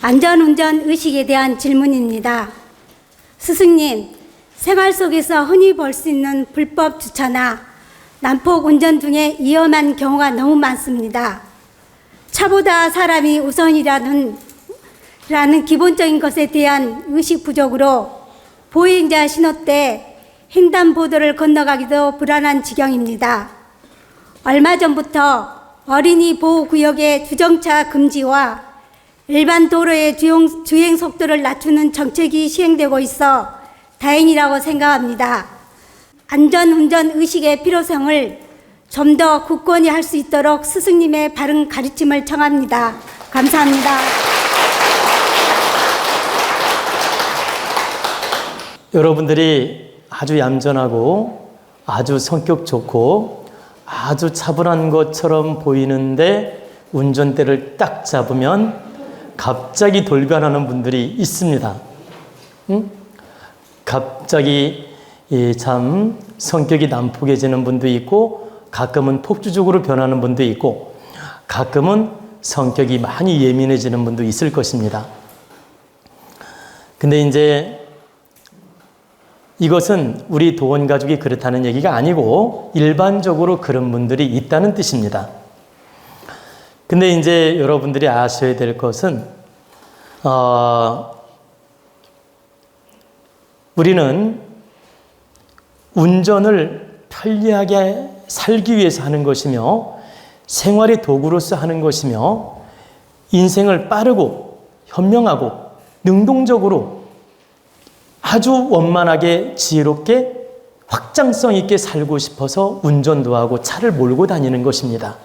안전운전 의식에 대한 질문입니다. 스승님, 생활 속에서 흔히 볼 수 있는 불법 주차나 난폭 운전 등의 위험한 경우가 너무 많습니다. 차보다 사람이 우선이라는 기본적인 것에 대한 의식 부족으로 보행자 신호 때 횡단보도를 건너가기도 불안한 지경입니다. 얼마 전부터 어린이 보호구역의 주정차 금지와 일반 도로의 주행 속도를 낮추는 정책이 시행되고 있어 다행이라고 생각합니다. 안전운전 의식의 필요성을 좀 더 굳건히 할 수 있도록 스승님의 바른 가르침을 청합니다. 감사합니다. 여러분들이 아주 얌전하고 아주 성격 좋고 아주 차분한 것처럼 보이는데 운전대를 딱 잡으면 갑자기 돌변하는 분들이 있습니다. 갑자기 참 성격이 난폭해지는 분도 있고, 가끔은 폭주적으로 변하는 분도 있고, 가끔은 성격이 많이 예민해지는 분도 있을 것입니다. 근데 이제 이것은 우리 도원 가족이 그렇다는 얘기가 아니고 일반적으로 그런 분들이 있다는 뜻입니다. 근데 이제 여러분들이 아셔야 될 것은 우리는 운전을 편리하게 살기 위해서 하는 것이며 생활의 도구로서 하는 것이며 인생을 빠르고 현명하고 능동적으로 아주 원만하게 지혜롭게 확장성 있게 살고 싶어서 운전도 하고 차를 몰고 다니는 것입니다.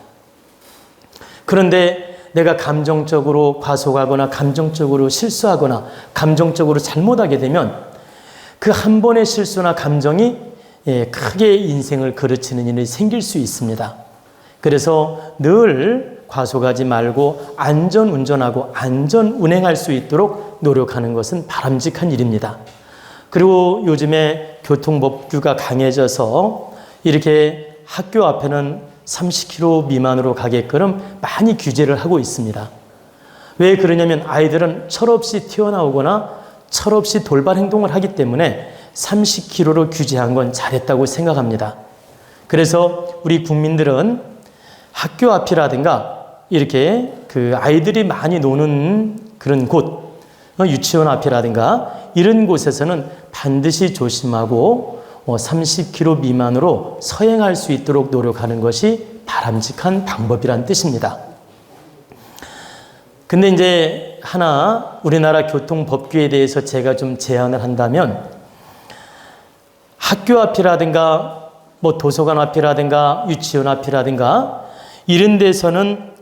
그런데 내가 감정적으로 과속하거나 감정적으로 실수하거나 감정적으로 잘못하게 되면 그 한 번의 실수나 감정이 크게 인생을 그르치는 일이 생길 수 있습니다. 그래서 늘 과속하지 말고 안전 운전하고 안전 운행할 수 있도록 노력하는 것은 바람직한 일입니다. 그리고 요즘에 교통법규가 강해져서 이렇게 학교 앞에는 30km 미만으로 가게끔 많이 규제를 하고 있습니다. 왜 그러냐면 아이들은 철없이 튀어나오거나 철없이 돌발 행동을 하기 때문에 30km로 규제한 건 잘했다고 생각합니다. 그래서 우리 국민들은 학교 앞이라든가 이렇게 그 아이들이 많이 노는 그런 곳, 유치원 앞이라든가 이런 곳에서는 반드시 조심하고 30km 미만으로 서행할 수 있도록 노력하는 것이 바람직한 방법이란 뜻입니다. 근데 이제 하나 우리나라 교통법규에 대해서 제가 좀 제안을 한다면 학교 앞이라든가 도서관 앞이라든가 유치원 앞이라든가 이런 데서는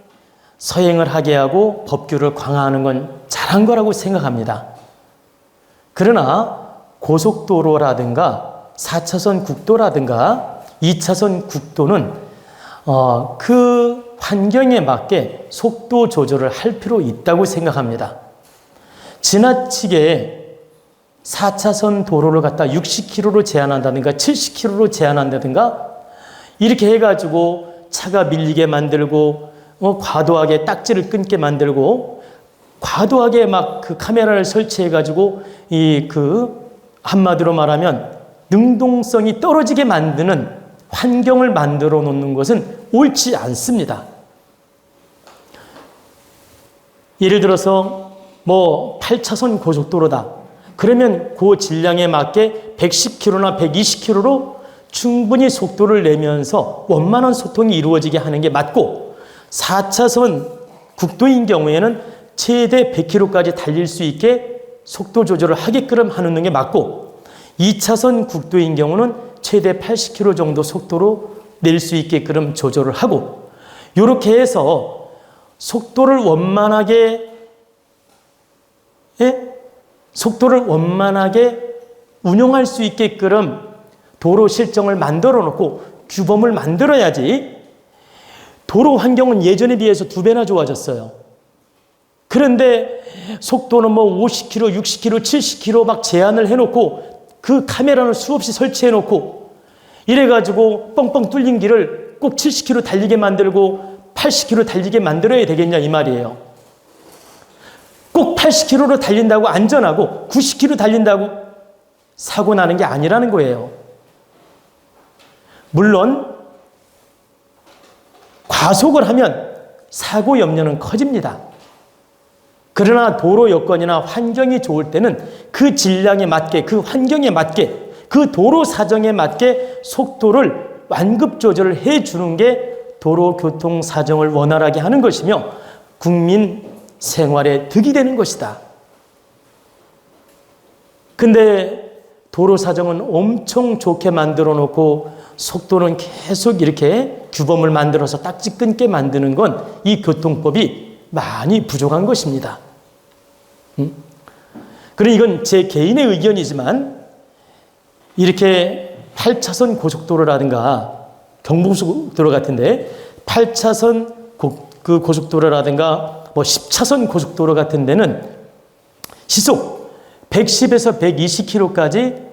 서행을 하게 하고 법규를 강화하는 건 잘한 거라고 생각합니다. 그러나 고속도로라든가 4차선 국도라든가 2차선 국도는 그 환경에 맞게 속도 조절을 할 필요 있다고 생각합니다. 지나치게 4차선 도로를 갖다 60km로 제한한다든가 70km로 제한한다든가 이렇게 해가지고 차가 밀리게 만들고 과도하게 딱지를 끊게 만들고 과도하게 막 그 카메라를 설치해가지고 한마디로 말하면 능동성이 떨어지게 만드는 환경을 만들어 놓는 것은 옳지 않습니다. 예를 들어서 8차선 고속도로다. 그러면 그 질량에 맞게 110km나 120km로 충분히 속도를 내면서 원만한 소통이 이루어지게 하는 게 맞고 4차선 국도인 경우에는 최대 100km까지 달릴 수 있게 속도 조절을 하게끔 하는 게 맞고 2차선 국도인 경우는 최대 80km 정도 속도로 낼 수 있게끔 조절을 하고 이렇게 해서 속도를 원만하게 운용할 수 있게끔 도로 실정을 만들어 놓고 규범을 만들어야지. 도로 환경은 예전에 비해서 2배나 좋아졌어요. 그런데 속도는 50km, 60km, 70km 막 제한을 해놓고 그 카메라는 수없이 설치해놓고 이래가지고 뻥뻥 뚫린 길을 꼭 70km 달리게 만들고 80km 달리게 만들어야 되겠냐 이 말이에요. 꼭 80km로 달린다고 안전하고 90km 달린다고 사고 나는 게 아니라는 거예요. 물론 과속을 하면 사고 염려는 커집니다. 그러나 도로 여건이나 환경이 좋을 때는 그 질량에 맞게, 그 환경에 맞게, 그 도로 사정에 맞게 속도를 완급 조절을 해주는 게 도로교통 사정을 원활하게 하는 것이며 국민 생활에 득이 되는 것이다. 근데 도로 사정은 엄청 좋게 만들어 놓고 속도는 계속 이렇게 규범을 만들어서 딱지 끊게 만드는 건 이 교통법이 많이 부족한 것입니다. 그럼 이건 제 개인의 의견이지만 이렇게 8차선 고속도로라든가 경부고속도로 같은데 8차선 그 고속도로라든가 뭐 10차선 고속도로 같은 데는 시속 110에서 120km까지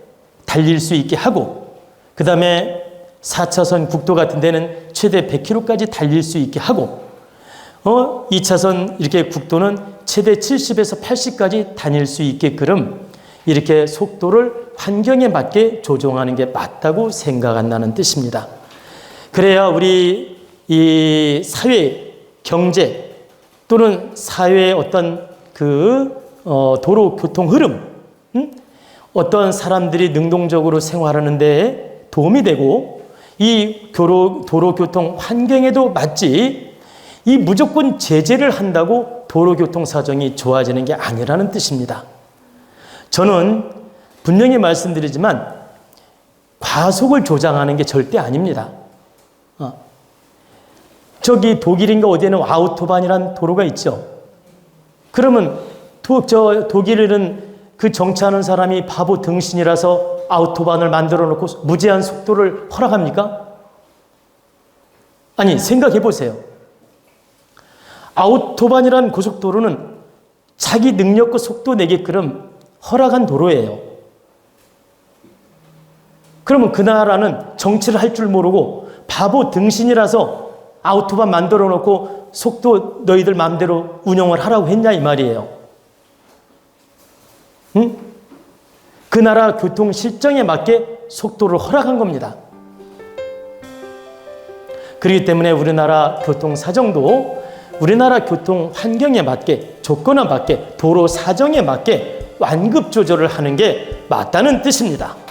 달릴 수 있게 하고, 그 다음에 4차선 국도 같은 데는 최대 100km까지 달릴 수 있게 하고, 2차선 이렇게 국도는 최대 70에서 80까지 다닐 수 있게끔 이렇게 속도를 환경에 맞게 조정하는 게 맞다고 생각한다는 뜻입니다. 그래야 우리 이 사회, 경제 또는 사회의 어떤 도로 교통 흐름, 어떤 사람들이 능동적으로 생활하는 데 도움이 되고 이 도로교통 환경에도 맞지, 이 무조건 제재를 한다고 도로교통 사정이 좋아지는 게 아니라는 뜻입니다. 저는 분명히 말씀드리지만 과속을 조장하는 게 절대 아닙니다. 저기 독일인가 어디에는 아우토반이라는 도로가 있죠. 그러면 독일은 그 정치하는 사람이 바보 등신이라서 아우토반을 만들어 놓고 무제한 속도를 허락합니까? 아니, 생각해 보세요. 아우토반이라는 고속도로는 자기 능력과 속도 내게끔 허락한 도로예요. 그러면 그 나라는 정치를 할 줄 모르고 바보 등신이라서 아우토반 만들어 놓고 속도 너희들 마음대로 운영을 하라고 했냐 이 말이에요. 응? 그 나라 교통 실정에 맞게 속도를 허락한 겁니다. 그렇기 때문에 우리나라 교통 사정도 우리나라 교통 환경에 맞게, 조건에 맞게, 도로 사정에 맞게 완급 조절을 하는 게 맞다는 뜻입니다.